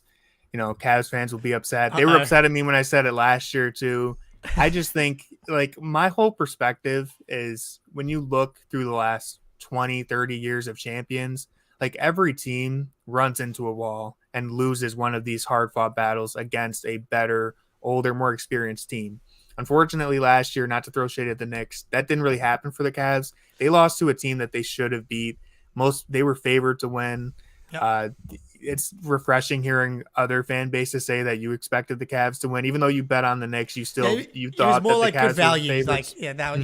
Cavs fans will be upset. They were upset at me when I said it last year too. I just think, like, my whole perspective is when you look through the last 20, 30 years of champions, like, every team runs into a wall and loses one of these hard-fought battles against a better, older, more experienced team. Unfortunately, last year, not to throw shade at the Knicks, that didn't really happen for the Cavs. They lost to a team that they should have beat. They were favored to win. Yep. It's refreshing hearing other fan bases say that you expected the Cavs to win, even though you bet on the Knicks. You thought it was more that like the Cavs good value. were the favorites. Like, that would,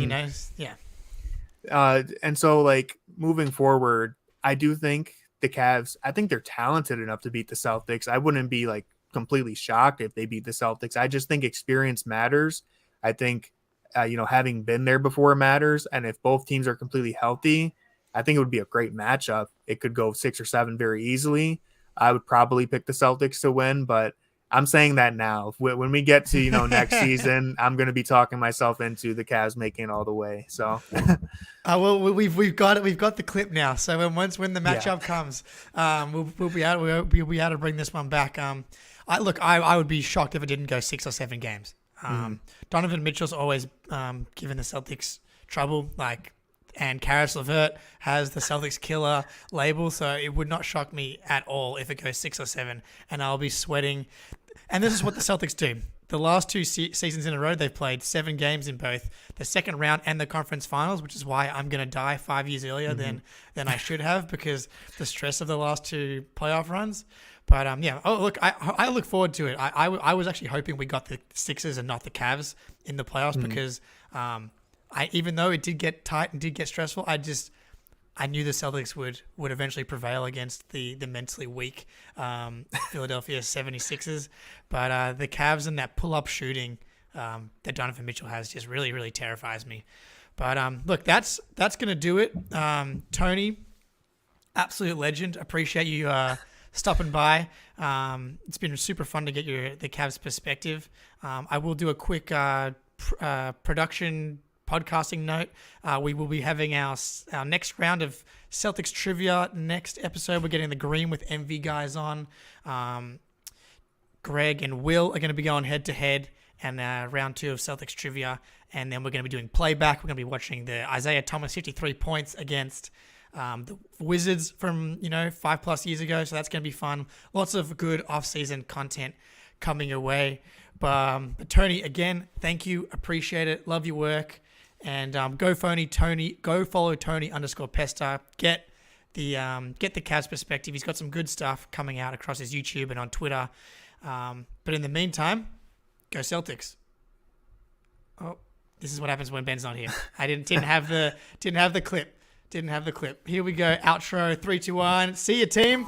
And so, like, moving forward, I do think the Cavs, I think they're talented enough to beat the Celtics. I wouldn't be, like, completely shocked if they beat the Celtics. I just think experience matters. I think, having been there before matters. And if both teams are completely healthy, I think it would be a great matchup. It could go 6 or 7 very easily. I would probably pick the Celtics to win, but I'm saying that now. When we get to, next season, I'm going to be talking myself into the Cavs making it all the way. So, well, we've got it. We've got the clip now. So when the matchup comes, we'll be able to bring this one back. I would be shocked if it didn't go 6 or 7 games. Donovan Mitchell's always given the Celtics trouble, and Karis LeVert has the Celtics killer label, so it would not shock me at all if it goes 6 or 7, and I'll be sweating. And this is what the Celtics do. The last 2 seasons in a row, they've played 7 games in both the second round and the conference finals, which is why I'm going to die 5 years earlier than I should have, because the stress of the last 2 playoff runs. But I look forward to it. I was actually hoping we got the Sixers and not the Cavs in the playoffs, because even though it did get tight and did get stressful, I knew the Celtics would eventually prevail against the mentally weak Philadelphia 76ers. But the Cavs and that pull-up shooting that Donovan Mitchell has just really, really terrifies me. But look, that's going to do it. Tony, absolute legend. Appreciate you stopping by. It's been super fun to get the Cavs perspective. I will do a quick production podcasting note. We will be having our next round of Celtics trivia next episode. We're getting the Green with MV guys on. Greg and Will are going to be going head to head, and round 2 of Celtics trivia. And then we're going to be doing playback. We're going to be watching the Isaiah Thomas 53 points against the Wizards from 5+ years ago. So that's going to be fun. Lots of good off-season content coming your way. But Tony, again, thank you. Appreciate it. Love your work. And go follow Tony _Pesta. Get the Cavs perspective. He's got some good stuff coming out across his YouTube and on Twitter. But in the meantime, go Celtics. Oh, this is what happens when Ben's not here. I didn't have the clip. Here we go. Outro. 3, 2, 1. See you, team.